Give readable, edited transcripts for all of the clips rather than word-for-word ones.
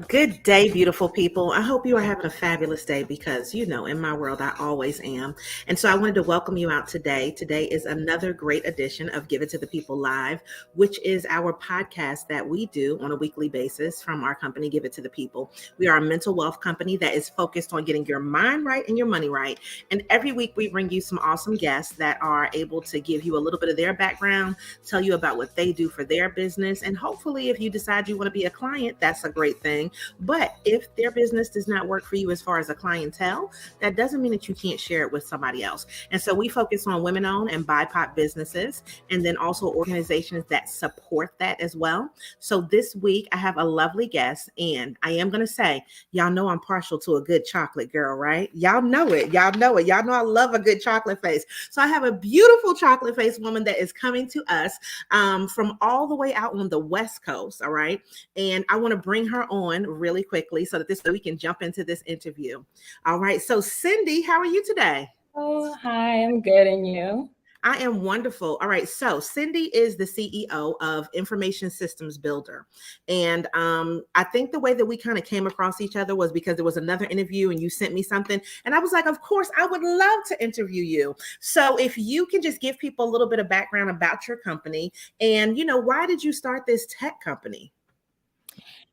Good day, beautiful people. I hope you are having a fabulous day because, in my world, I always am. And so I wanted to welcome you out today. Today is another great edition of Give It to the People Live, which is our podcast that we do on a weekly basis from our company, Give It to the People. We are a mental wealth company that is focused on getting your mind right and your money right. And every week we bring you some awesome guests that are able to give you a little bit of their background, tell you about what they do for their business. And hopefully, if you decide you want to be a client, that's a great thing. But if their business does not work for you as far as a clientele, that doesn't mean that you can't share it with somebody else. And so we focus on women-owned and BIPOC businesses, and then also organizations that support that as well. So this week I have a lovely guest, and I am going to say, y'all know I'm partial to a good chocolate girl, right? Y'all know it. Y'all know it. Y'all know I love a good chocolate face. So I have a beautiful chocolate face woman that is coming to us from all the way out on the West Coast. All right. And I want to bring her on really quickly so that this way we can jump into this interview. All right. So Cindy, how are you today? Oh, hi, I'm good. And you? I am wonderful. All right. So Cindy is the CEO of Information Systems Builder. And I think the way that we kind of came across each other was because there was another interview and you sent me something. And I was like, of course, I would love to interview you. So if you can just give people a little bit of background about your company and, why did you start this tech company?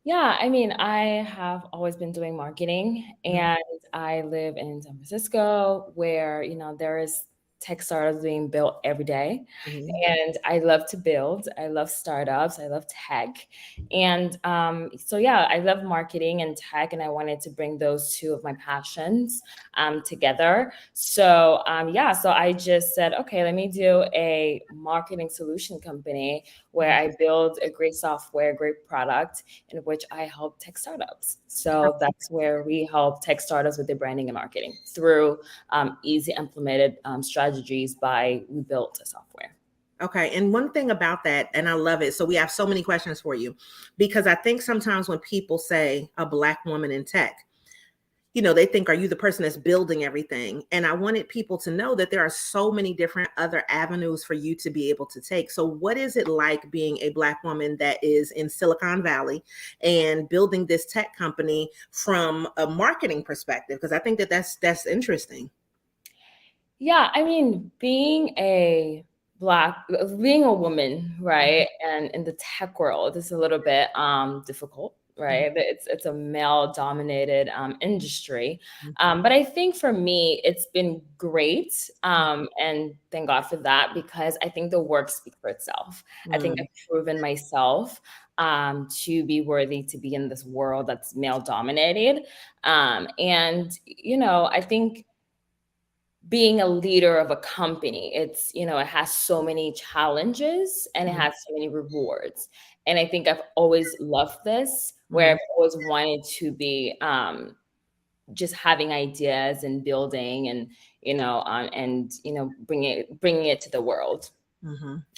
Yeah, I have always been doing marketing and I live in San Francisco where, there is tech startups being built every day. Mhm. And I love to build. I love startups. I love tech. And so, yeah, I love marketing and tech. And I wanted to bring those two of my passions together. So, yeah, so I just said, okay, let me do a marketing solution company where I build a great software, great product in which I help tech startups. So that's where we help tech startups with their branding and marketing through easy implemented strategies by we built a software. Okay. And one thing about that, and I love it. So we have so many questions for you because I think sometimes when people say a Black woman in tech, they think, are you the person that's building everything? And I wanted people to know that there are so many different other avenues for you to be able to take. So what is it like being a Black woman that is in Silicon Valley and building this tech company from a marketing perspective? Because I think that that's interesting. Yeah, being a woman, right, and in the tech world is a little bit difficult, right? It's a male dominated industry, but I think for me it's been great, and thank God for that because I think the work speaks for itself. I think Mm. I've proven myself to be worthy to be in this world that's male dominated, and I think being a leader of a company, it has so many challenges and it Mhm. has so many rewards. And I think I've always loved this, where Mhm. I've always wanted to be just having ideas and building and bringing it to the world.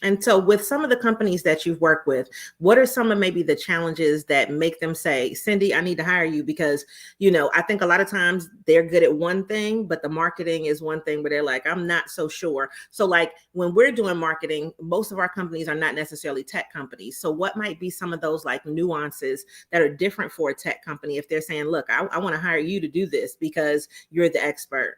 And so, with some of the companies that you've worked with, what are some of maybe the challenges that make them say, Cindy, I need to hire you? Because, I think a lot of times they're good at one thing, but the marketing is one thing where they're like, I'm not so sure. So, like when we're doing marketing, most of our companies are not necessarily tech companies. So, what might be some of those like nuances that are different for a tech company if they're saying, look, I want to hire you to do this because you're the expert?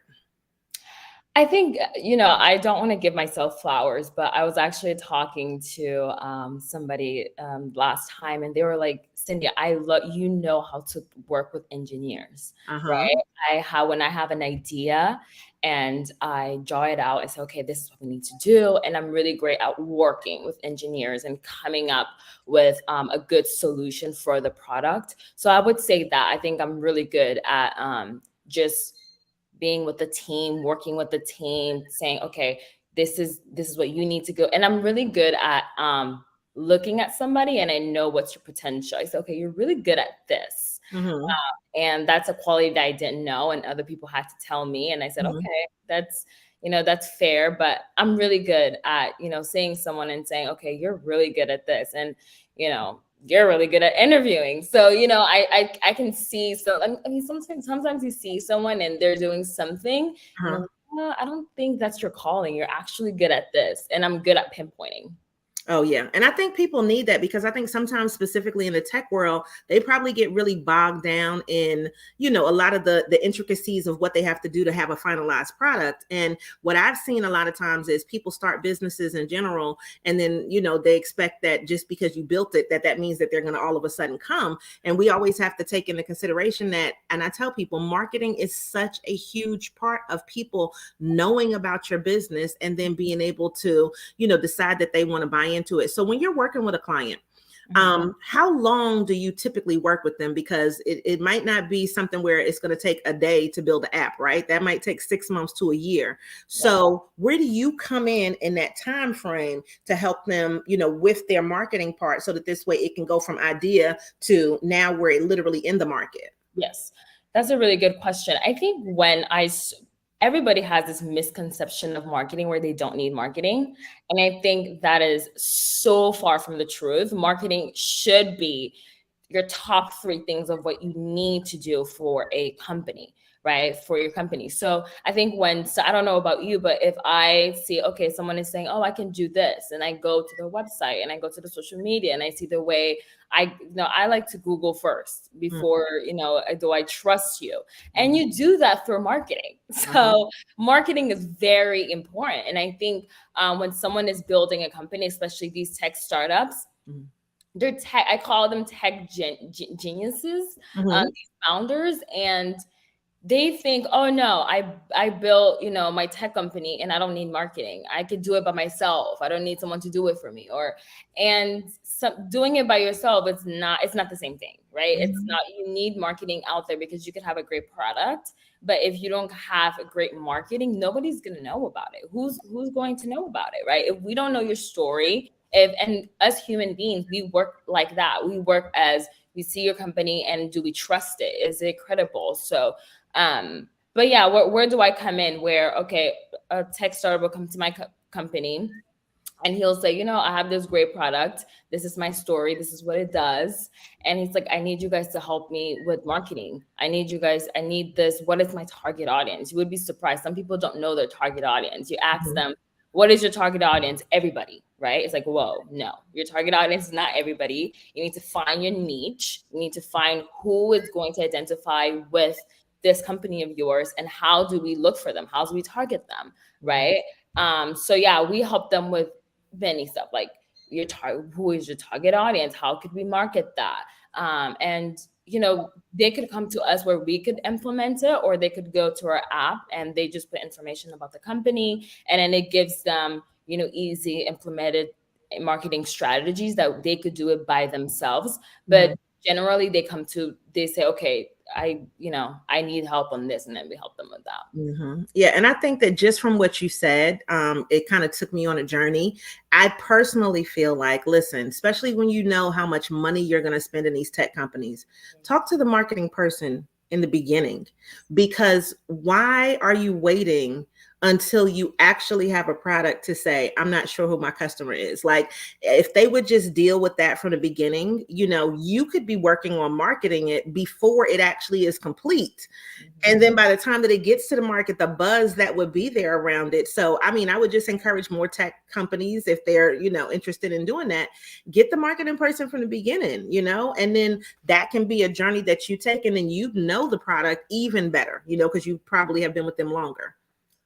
I think, I don't want to give myself flowers, but I was actually talking to somebody last time, and they were like, Cindy, I love, how to work with engineers, Uh huh. right? When I have an idea and I draw it out, I say, okay, this is what we need to do. And I'm really great at working with engineers and coming up with a good solution for the product. So I would say that I think I'm really good at just being with the team, working with the team, saying, okay, this is what you need to go. And I'm really good at looking at somebody and I know what's your potential. I say, okay, you're really good at this. Hmm. And that's a quality that I didn't know. And other people had to tell me. And I said, Hmm. okay, that's fair. But I'm really good at, seeing someone and saying, okay, you're really good at this. And, you're really good at interviewing. So, I can see. So, sometimes you see someone and they're doing something and you're like, I don't think that's your calling. You're actually good at this. And I'm good at pinpointing. Oh yeah. And I think people need that because I think sometimes specifically in the tech world, they probably get really bogged down in, a lot of the intricacies of what they have to do to have a finalized product. And what I've seen a lot of times is people start businesses in general and then, they expect that just because you built it that means that they're going to all of a sudden come. And we always have to take into consideration that, and I tell people marketing is such a huge part of people knowing about your business and then being able to decide that they want to buy into it. So when you're working with a client, how long do you typically work with them? Because it might not be something where it's going to take a day to build an app, right? That might take 6 months to a year. So where do you come in that time frame to help them, with their marketing part so that this way it can go from idea to now we're literally in the market? Yes, that's a really good question. I think everybody has this misconception of marketing where they don't need marketing. And I think that is so far from the truth. Marketing should be your top three things of what you need to do for a company, right? For your company. So I think so I don't know about you, but if I see, okay, someone is saying, oh, I can do this, and I go to their website and I go to the social media and I see the way I like to Google first before, do I trust you? And you do that through marketing. So marketing is very important. And I think when someone is building a company, especially these tech startups, they're I call them tech geniuses, these founders, and they think, oh no, I built, my tech company and I don't need marketing. I could do it by myself. I don't need someone to do it for me. And doing it by yourself, it's not the same thing, right? It's not, you need marketing out there because you could have a great product, but if you don't have a great marketing, nobody's going to know about it. Who's going to know about it, right? If we don't know your story, and as human beings, we work like that. We work as we see your company and do we trust it? Is it credible? So, but yeah, where do I come in? Where, okay, a tech startup will come to my company and he'll say, I have this great product. This is my story. This is what it does. And he's like, I need you guys to help me with marketing. I need this. What is my target audience? You would be surprised. Some people don't know their target audience. You ask them, what is your target audience? Everybody, right? It's like, whoa, no, your target audience is not everybody. You need to find your niche. You need to find who is going to identify with this company of yours and how do we look for them? How do we target them, right? So yeah, we help them with many stuff like who is your target audience? How could we market that? And they could come to us where we could implement it, or they could go to our app and they just put information about the company, and then it gives them, easy implemented marketing strategies that they could do it by themselves. But generally they say, okay, I need help on this, and then we help them with that. Yeah. And I think that just from what you said, it kind of took me on a journey. I personally feel like, listen, especially when you know how much money you're going to spend in these tech companies, talk to the marketing person in the beginning, because why are you waiting until you actually have a product to say, I'm not sure who my customer is? Like, if they would just deal with that from the beginning, you could be working on marketing it before it actually is complete. And then by the time that it gets to the market, the buzz that would be there around it. So, I mean, I would just encourage more tech companies, if they're, interested in doing that, get the marketing person from the beginning, and then that can be a journey that you take, and then the product even better, because you probably have been with them longer.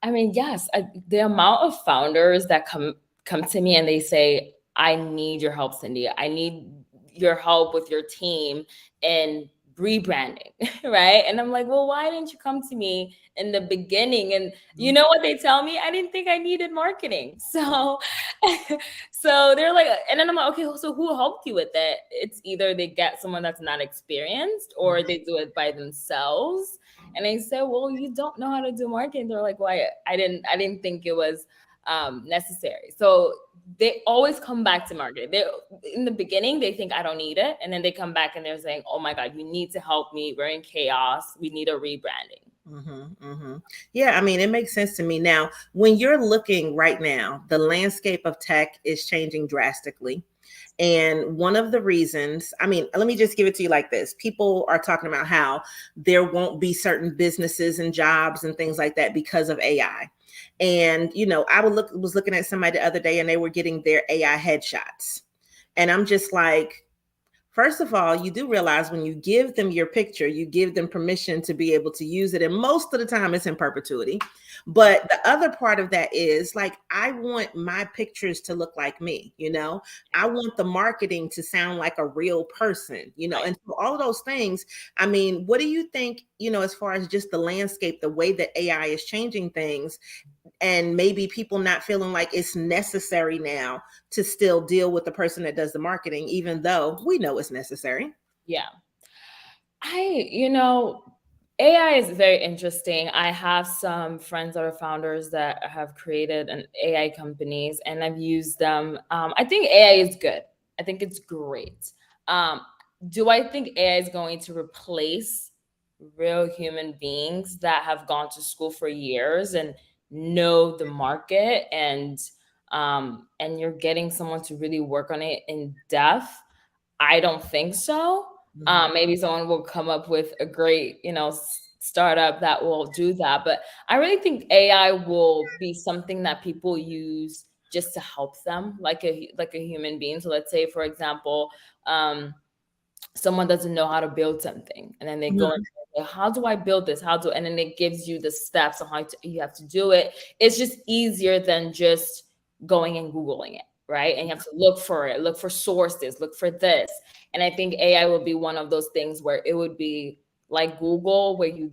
I mean, yes, the amount of founders that come to me and they say, I need your help, Cindy. I need your help with your team in rebranding, right? And I'm like, well, why didn't you come to me in the beginning? And you know what they tell me? I didn't think I needed marketing. So, so they're like, and then I'm like, okay, so who helped you with it? It's either they get someone that's not experienced or they do it by themselves. And I said, well, you don't know how to do marketing. They're like, why? I didn't think it was necessary. So they always come back to marketing. They, in the beginning, they think I don't need it. And then they come back and they're saying, oh my God, you need to help me. We're in chaos. We need a rebranding. Yeah, I mean, it makes sense to me. Now, when you're looking right now, the landscape of tech is changing drastically. And one of the reasons, I mean, let me just give it to you like this. People are talking about how there won't be certain businesses and jobs and things like that because of AI. And I was looking at somebody the other day, and they were getting their AI headshots, and I'm just like, first of all, you do realize when you give them your picture, you give them permission to be able to use it. And most of the time it's in perpetuity. But the other part of that is like, I want my pictures to look like me, I want the marketing to sound like a real person, Right. and so all of those things. I mean, what do you think, as far as just the landscape, the way that AI is changing things, and maybe people not feeling like it's necessary now to still deal with the person that does the marketing, even though we know it's necessary? Yeah. AI is very interesting. I have some friends that are founders that have created an AI companies, and I've used them. I think AI is good. I think it's great. Um, do I think AI is going to replace real human beings that have gone to school for years and know the market, and you're getting someone to really work on it in depth? I don't think so. Mhm. Maybe someone will come up with a great, startup that will do that. But I really think AI will be something that people use just to help them, like a human being. So let's say, for example, someone doesn't know how to build something, and then they go and Mhm. say, how do I build this, and then it gives you the steps on you have to do it. It's just easier than just going and googling it, right? And you have to look for it, look for sources, look for this. And I think AI will be one of those things where it would be like Google, where you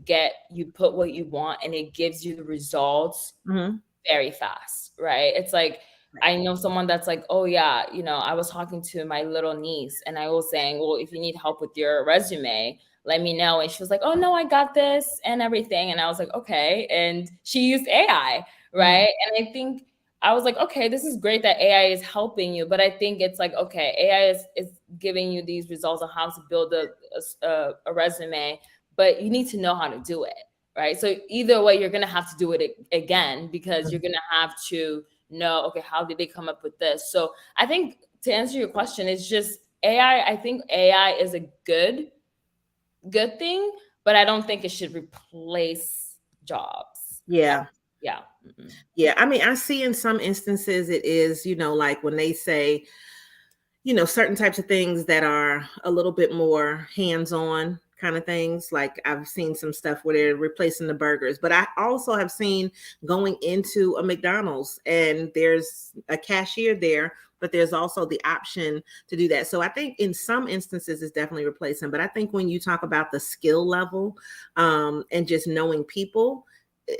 put what you want and it gives you the results Mhm. very fast, right? It's like, I know someone that's like, oh yeah, I was talking to my little niece and I was saying, well, if you need help with your resume, let me know. And she was like, oh no, I got this and everything. And I was like, okay. And she used AI, Mhm. right? And I think I was like, okay, this is great that AI is helping you, but I think it's like, okay, AI is giving you these results on how to build a resume, but you need to know how to do it, right? So either way, you're going to have to do it again, because you're Mhm. going to have to know, okay, how did they come up with this? So I think, to answer your question, it's just AI. I think AI is a good thing, but I don't think it should replace jobs. Yeah. Yeah. Mm-mm. Yeah. I mean, I see in some instances it is, like when they say, certain types of things that are a little bit more hands-on kind of things. Like I've seen some stuff where they're replacing the burgers, but I also have seen going into a McDonald's and there's a cashier there, but there's also the option to do that. So I think in some instances it's definitely replacing, but I think when you talk about the skill level, and just knowing people,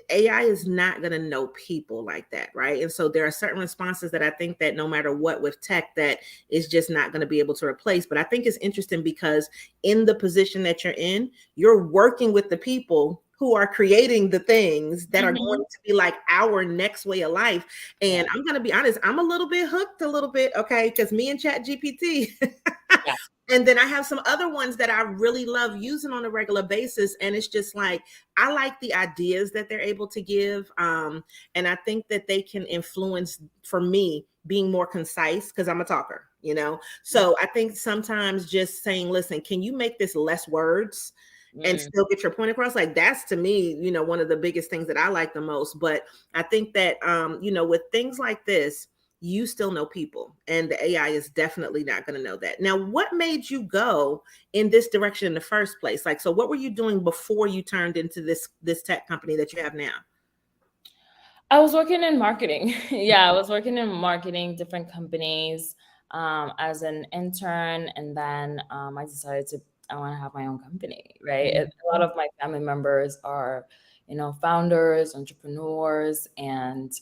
AI is not going to know people like that, right? And so there are certain responses that I think that no matter what with tech, that is just not going to be able to replace. But I think it's interesting because in the position that you're in, you're working with the people who are creating the things that are going Mhm. to be like our next way of life. Yeah. And I'm going to be honest, I'm a little bit hooked a little bit, okay? Because me and Chat GPT. Yeah. And then I have some other ones that I really love using on a regular basis. And it's just like, I like the ideas that they're able to give. And I think that they can influence, for me, being more concise because I'm a talker, So I think sometimes just saying, listen, can you make this less words and Mm. still get your point across? Like that's to me, one of the biggest things that I like the most. But I think that, with things like this, you still know people, and the AI is definitely not going to know that. Now, what made you go in this direction in the first place? Like, so what were you doing before you turned into this tech company that you have now? I was working in marketing. Yeah, I was working in marketing, different companies, as an intern, and then I decided I want to have my own company. Right, a lot Mhm. of my family members are, founders, entrepreneurs, and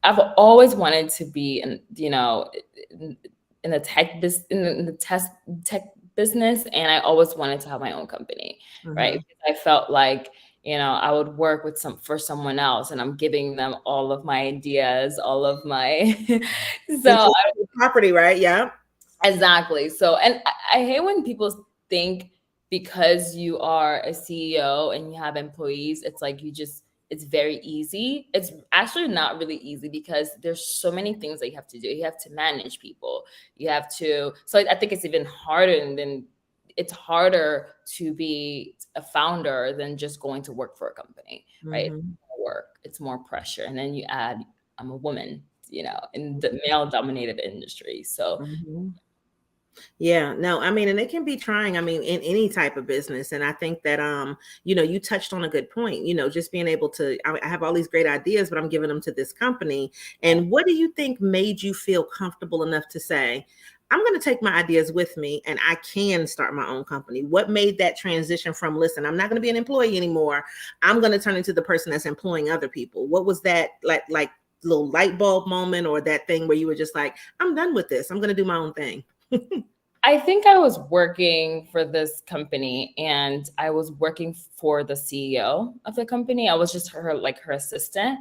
I've always wanted to be in, in the in the tech business, and I always wanted to have my own company, right? Mhm. Because I felt like, I would work with for someone else, and I'm giving them all of my ideas, all of my so Intellectual property, right? Yeah. exactly. So, and I hate when people think because you are a CEO and you have employees, it's like it's very easy. It's actually not really easy, because there's so many things that you have to do. You have to manage people. You have to, so I think it's even harder, and then it's harder to be a founder than just going to work for a company, right? Mhm. work, it's more pressure. And then you add, I'm a woman, in the male dominated industry. So Mhm. Yeah, no, I mean, and it can be trying, I mean, in any type of business. And I think that, you touched on a good point, just being able to, I have all these great ideas, but I'm giving them to this company. And what do you think made you feel comfortable enough to say, I'm going to take my ideas with me and I can start my own company? What made that transition from, listen, I'm not going to be an employee anymore. I'm going to turn into the person that's employing other people. What was that like little light bulb moment, or that thing where you were just like, I'm done with this. I'm going to do my own thing? I think I was working for this company and I was working for the CEO of the company. I was just her assistant.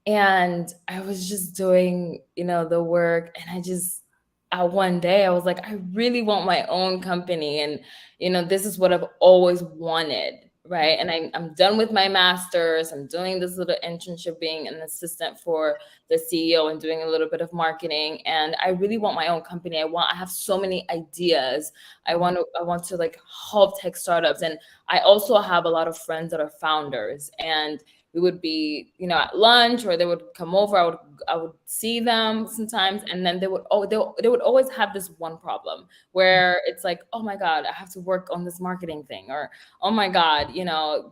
And I was just doing, the work. And one day I was like, I really want my own company. And, this is what I've always wanted. Right. And I'm done with my master's. I'm doing this little internship, being an assistant for the CEO and doing a little bit of marketing. And I really want my own company. I have so many ideas. I want to like help tech startups. And I also have a lot of friends that are founders, and we would be, at lunch, or they would come over. I would see them sometimes, and then they would always have this one problem where it's like, oh my God, I have to work on this marketing thing, or oh my God,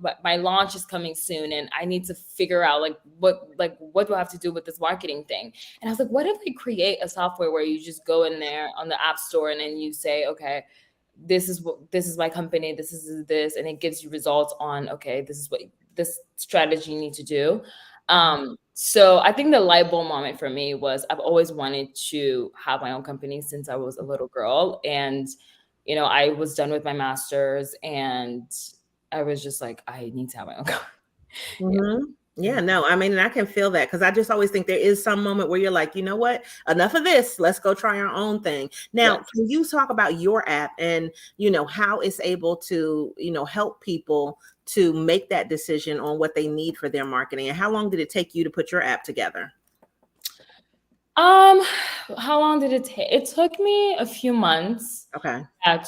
but my launch is coming soon, and I need to figure out what do I have to do with this marketing thing. And I was like, what if we create a software where you just go in there on the app store and then you say, okay, this is my company, this is this, and it gives you results on, okay, this is what this strategy you need to do. So I think the light bulb moment for me was, I've always wanted to have my own company since I was a little girl. And, I was done with my master's and I was just like, I need to have my own company. Yeah. Mm-hmm. Yeah, no, I mean, and I can feel that, because I just always think there is some moment where you're like, you know what, enough of this. Let's go try our own thing. Yeah. Now, can you talk about your app and, how it's able to, help people to make that decision on what they need for their marketing? And how long did it take you to put your app together? How long did it take? It took me a few months Okay.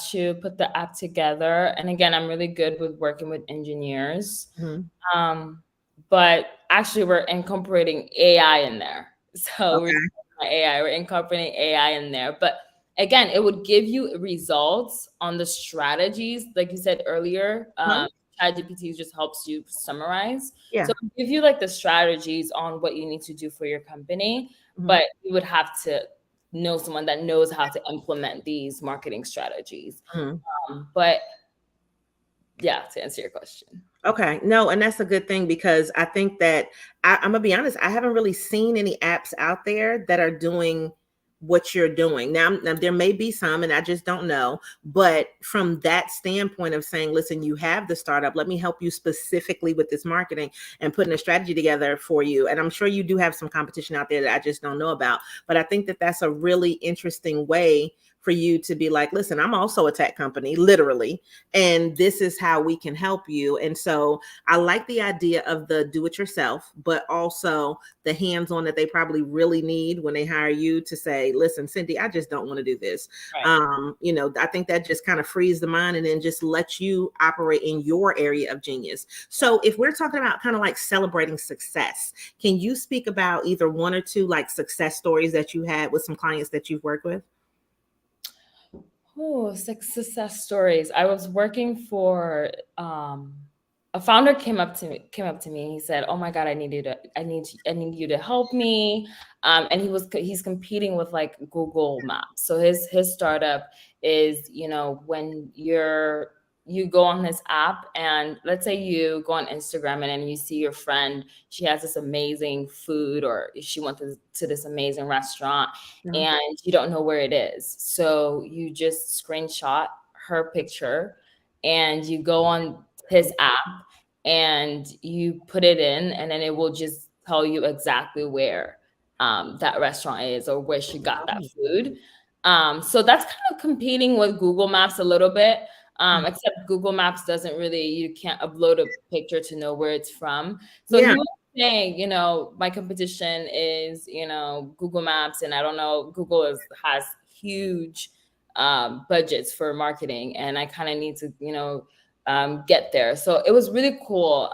to put the app together. And again, I'm really good with working with engineers. Mm-hmm. But actually, we're incorporating AI in there. So Okay. we're incorporating AI in there. But again, it would give you results on the strategies, like you said earlier. Uh-huh. ChatGPT just helps you summarize. So Yeah. it would give you like the strategies on what you need to do for your company, Mm-hmm. but you would have to know someone that knows how to implement these marketing strategies. Mm-hmm. But yeah, to answer your question. Okay. No, and that's a good thing, because I think that I'm gonna be honest, I haven't really seen any apps out there that are doing what you're doing. Now, there may be some, and I just don't know. But from that standpoint of saying, listen, you have the startup, let me help you specifically with this marketing and putting a strategy together for you. And I'm sure you do have some competition out there that I just don't know about. But I think that that's a really interesting way for you to be like, listen, I'm also a tech company, literally, and this is how we can help you. And so I like the idea of the do it yourself, but also the hands-on that they probably really need when they hire you to say, listen, Cindy, I just don't want to do this. Right. I think that just kind of frees the mind and then just lets you operate in your area of genius. So if we're talking about kind of like celebrating success, can you speak about either one or two like success stories that you had with some clients that you've worked with? Oh, success stories. I was working for a founder came up to me. He said, "Oh my God, I need you to help me." And he's competing with like Google Maps. So his startup is, when you go on his app, and let's say you go on Instagram and then you see your friend, she has this amazing food, or she went to this amazing restaurant, Mhm. and you don't know where it is. So you just screenshot her picture and you go on his app and you put it in, and then it will just tell you exactly where that restaurant is, or where she got that food. So that's kind of competing with Google Maps a little bit. Except Google Maps doesn't really, you can't upload a picture to know where it's from. So Yeah. he was saying, my competition is, Google Maps, and I don't know, Google has huge budgets for marketing, and I kind of need to, get there. So it was really cool.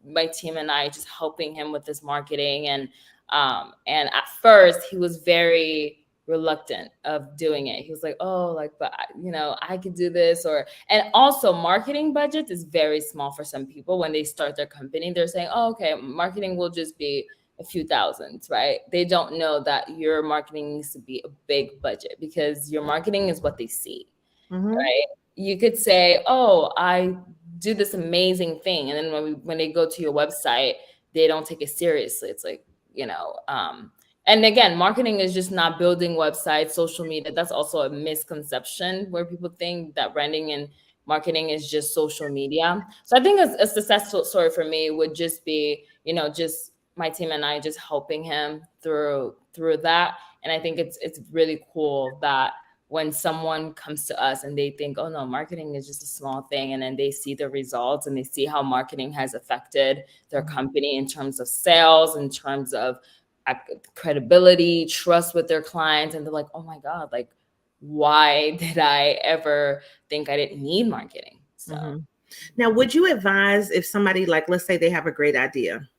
my team and I just helping him with this marketing. And at first he was very reluctant of doing it. He was like, oh, like, but I could do this. And also marketing budget is very small for some people. When they start their company, they're saying, oh, okay, marketing will just be a few thousands, right? They don't know that your marketing needs to be a big budget, because your marketing is what they see, Mm-hmm. right? You could say, oh, I do this amazing thing, and then when they go to your website, they don't take it seriously. It's like, you know um and again, marketing is just not building websites, social media. That's also a misconception, where people think that branding and marketing is just social media. So I think a successful story for me would just be, just my team and I just helping him through that. And I think it's really cool that when someone comes to us and they think, oh no, marketing is just a small thing, and then they see the results and they see how marketing has affected their company in terms of sales, in terms of credibility, trust with their clients, and they're like, oh my God, like, why did I ever think I didn't need marketing? So Mm-hmm. Now, would you advise, if somebody, like, let's say they have a great idea,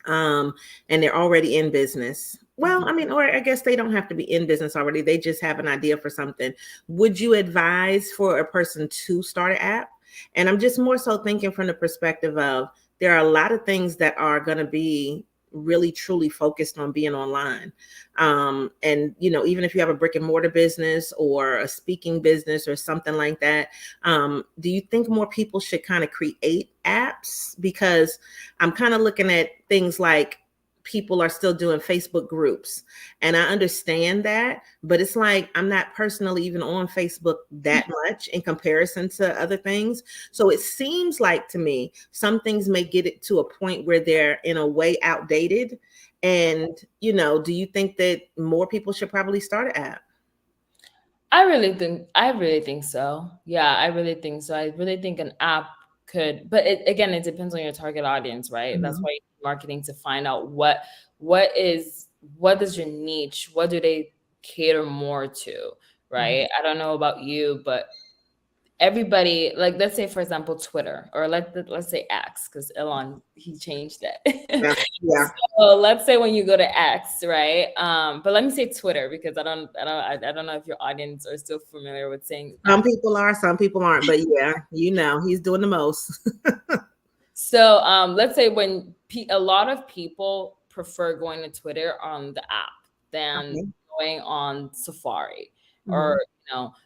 and they're already in business? Well, I mean, or I guess they don't have to be in business already. They just have an idea for something. Would you advise for a person to start an app? And I'm just more so thinking from the perspective of, there are a lot of things that are going to be really truly focused on being online. And, even if you have a brick and mortar business or a speaking business or something like that, do you think more people should kind of create apps? Because I'm kind of looking at things like, people are still doing Facebook groups. And I understand that, but it's like, I'm not personally even on Facebook that much in comparison to other things. So it seems like to me, some things may get it to a point where they're in a way outdated. And, do you think that more people should probably start an app? I really think so. Yeah, I really think so. I really think an app could, but again, it depends on your target audience, right? That's Mhm. why you need marketing, to find out what is what is your niche, what do they cater more to, Mhm. right? I don't know about you, but everybody, like, let's say for example Twitter, or let's say X, because Elon, he changed it. Yeah. Yeah. So let's say when you go to X, right? But let me say Twitter, because I don't know if your audience are still familiar with saying Some X. people are, some people aren't. But yeah, he's doing the most. So let's say when a lot of people prefer going to Twitter on the app than Okay. going on Safari, Mhm. or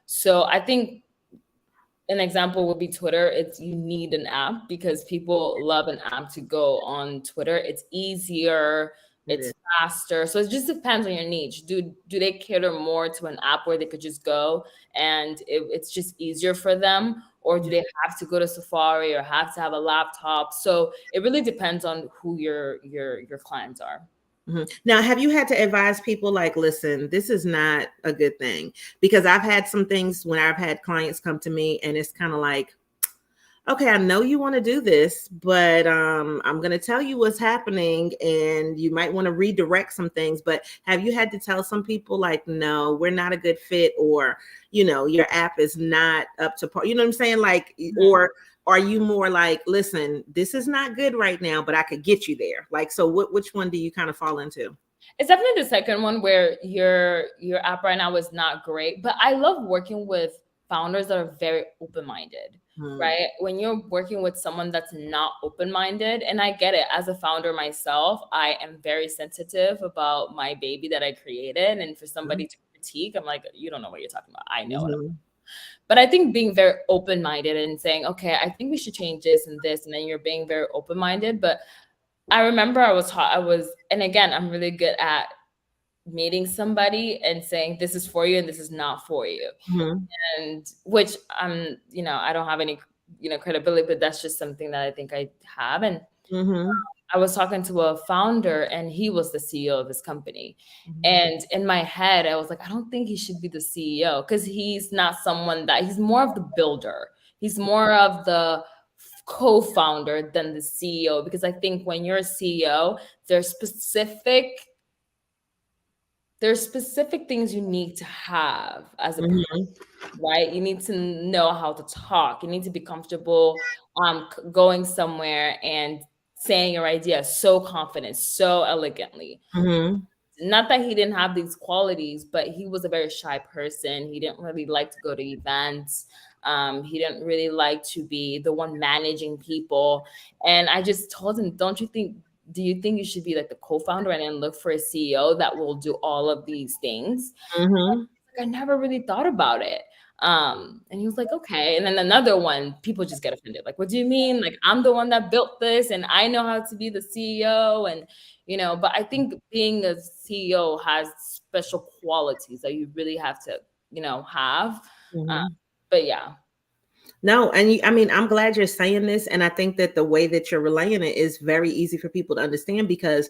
so I think an example would be Twitter. It's You need an app, because people love an app to go on Twitter. It's easier, It it's is. faster. So it just depends on your niche. Do they cater more to an app where they could just go and it's just easier for them, or do they have to go to Safari or have to have a laptop? So it really depends on who your clients are. Mhm. Now, have you had to advise people like, listen, this is not a good thing? Because I've had some things when I've had clients come to me, and it's kind of like, okay, I know you want to do this, but I'm going to tell you what's happening, and you might want to redirect some things. But have you had to tell some people like, no, we're not a good fit, or, your app is not up to par? You know what I'm saying? Like, or are you more like, listen, this is not good right now, but I could get you there? Like, so which one do you kind of fall into? It's definitely the second one, where your app right now is not great. But I love working with founders that are very open-minded, Hmm. right? When you're working with someone that's not open-minded, and I get it, as a founder myself, I am very sensitive about my baby that I created. And for somebody to critique, I'm like, you don't know what you're talking about. I know what. Hmm. But I think being very open-minded and saying, okay, I think we should change this and this, and then you're being very open-minded. But I remember and again, I'm really good at meeting somebody and saying, this is for you and this is not for you. Hmm. And which I don't have any, credibility, but that's just something that I think I have. And Hmm. I was talking to a founder, and he was the CEO of his company. Hmm. And in my head, I was like, I don't think he should be the CEO, because he's not someone he's more of the builder. He's more of the co-founder than the CEO, because I think when you're a CEO, there's specific things you need to have as a person, Hmm. right? You need to know how to talk. You need to be comfortable going somewhere and saying your idea so confident, so elegantly. Mm-hmm. Not that he didn't have these qualities, but he was a very shy person. He didn't really like to go to events. He didn't really like to be the one managing people. And I just told him, don't you think, do you think you should be like the co-founder and then look for a CEO that will do all of these things? Mm-hmm. Like, I never really thought about it. And he was like, okay. And then another one, people just get offended. Like, what do you mean? Like, I'm the one that built this and I know how to be the CEO. And, but I think being a CEO has special qualities that you really have to, have. Uh, Mm-hmm. but yeah. No, and I mean, I'm glad you're saying this, and I think that the way that you're relaying it is very easy for people to understand because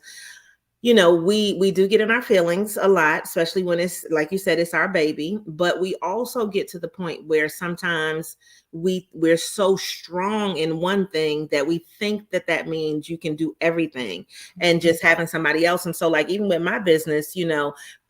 we do get in our feelings a lot, especially when it's like you said, it's our baby. But we also get to the point where sometimes we're so strong in one thing that we think that that means you can do everything, and just having somebody else. And so, like, even with my business,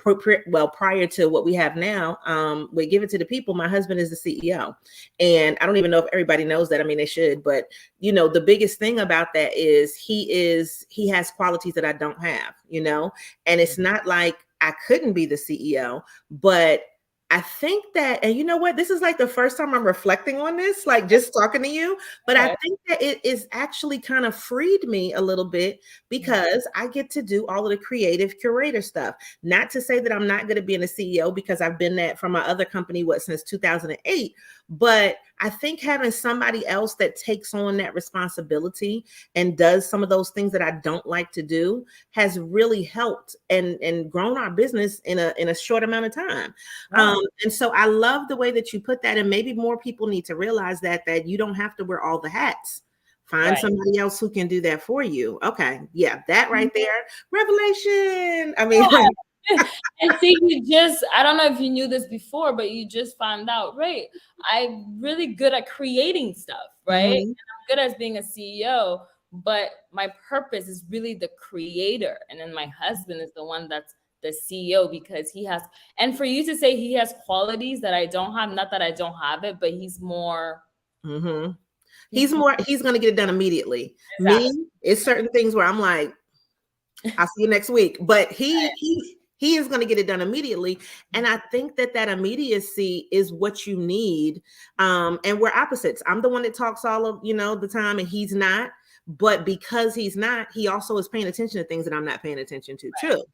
prior to what we have now, we Give It to the People, my husband is the CEO, and I don't even know if everybody knows that. I mean, they should, but the biggest thing about that is he has qualities that I don't have, and it's not like I couldn't be the CEO, but I think that, and you know what, this is like the first time I'm reflecting on this, like just talking to you, but I Okay. think that it is actually kind of freed me a little bit because I get to do all of the creative curator stuff. Not to say that I'm not going to be in a CEO, because I've been that from my other company, since 2008, but I think having somebody else that takes on that responsibility and does some of those things that I don't like to do has really helped and grown our business in a short amount of time. Wow. And so I love the way that you put that, and maybe more people need to realize that you don't have to wear all the hats. Find Right. somebody else who can do that for you. Okay, yeah, that right there, revelation. I mean, And see, I don't know if you knew this before, but you just found out, right? I'm really good at creating stuff, right? And mhm, I'm good at being a CEO, but my purpose is really the creator. And then my husband is the one that's the CEO because and for you to say he has qualities that I don't have, not that I don't have it, but mhm. he's He's going to get it done immediately. exactly. Me, it's certain things where I'm like, I'll see you next week. But he is going to get it done immediately, and I think that immediacy is what you need. And we're opposites. I'm the one that talks all of the time, and he's not. But because he's not, he also is paying attention to things that I'm not paying attention to too,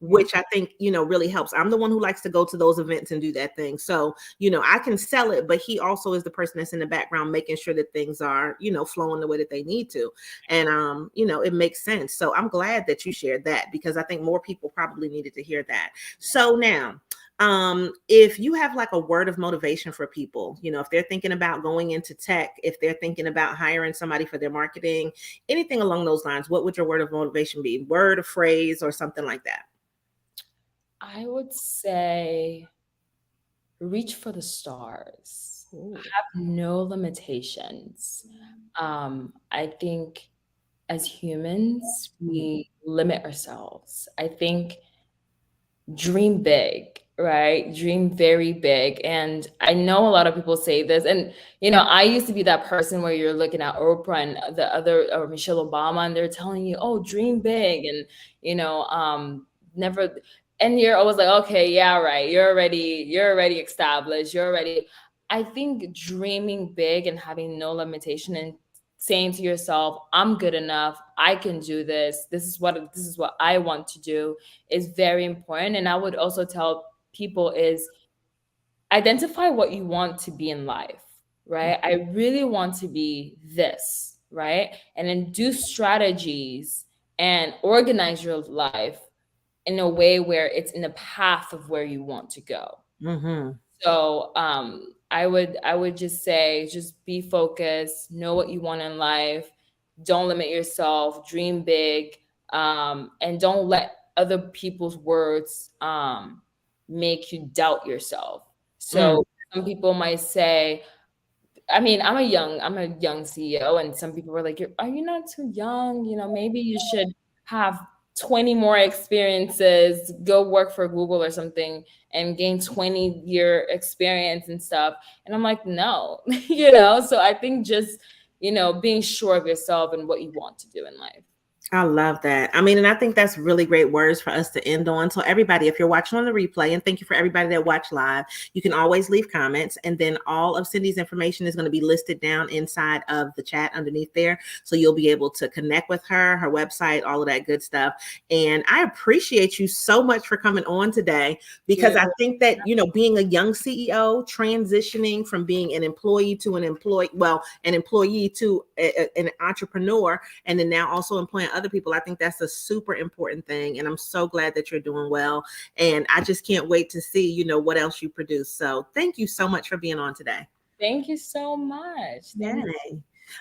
Mhm. which I think really helps. I'm the one who likes to go to those events and do that thing. So I can sell it, but he also is the person that's in the background making sure that things are flowing the way that they need to. And it makes sense. So I'm glad that you shared that, because I think more people probably needed to hear that. So now, if you have like a word of motivation for people, if they're thinking about going into tech, if they're thinking about hiring somebody for their marketing, anything along those lines, what would your word of motivation be? Word, a phrase, or something like that? I would say reach for the stars. Ooh. Have no limitations. I think as humans, we limit ourselves. I think dream big, right? Dream very big. And I know a lot of people say this. And, I used to be that person where you're looking at Oprah and the other, or Michelle Obama, and they're telling you, oh, dream big. And, never, and you're always like, okay, yeah, right. You're already established. I think dreaming big and having no limitation and saying to yourself, I'm good enough. I can do this. This is what I want to do is very important. And I would also tell people is identify what you want to be in life, right? I really want to be this, right? And then do strategies and organize your life in a way where it's in the path of where you want to go. Mm-hmm. So I would just say just be focused, know what you want in life, don't limit yourself, dream big, and don't let other people's words make you doubt yourself. Mm. So some people might say, I mean, I'm a young CEO, and some people were like, "Are you not too young? Maybe you should have 20 more experiences, go work for Google or something, and gain 20-year experience and stuff." And I'm like, no, So I think just being sure of yourself and what you want to do in life. I love that. I mean, and I think that's really great words for us to end on. So, everybody, if you're watching on the replay, and thank you for everybody that watched live, you can always leave comments. And then all of Cindy's information is going to be listed down inside of the chat underneath there. So, you'll be able to connect with her website, all of that good stuff. And I appreciate you so much for coming on today, because I think that, being a young CEO, transitioning from being an employee to an employee, an employee to an entrepreneur, and then now also employing other people, I think that's a super important thing. And I'm so glad that you're doing well. And I just can't wait to see, what else you produce. So thank you so much for being on today. Thank you so much. Yay.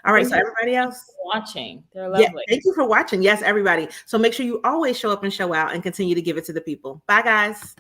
All right. So everybody else watching, they're yeah, lovely. thank you for watching. Yes, everybody. So make sure you always show up and show out and continue to give it to the people. Bye, guys.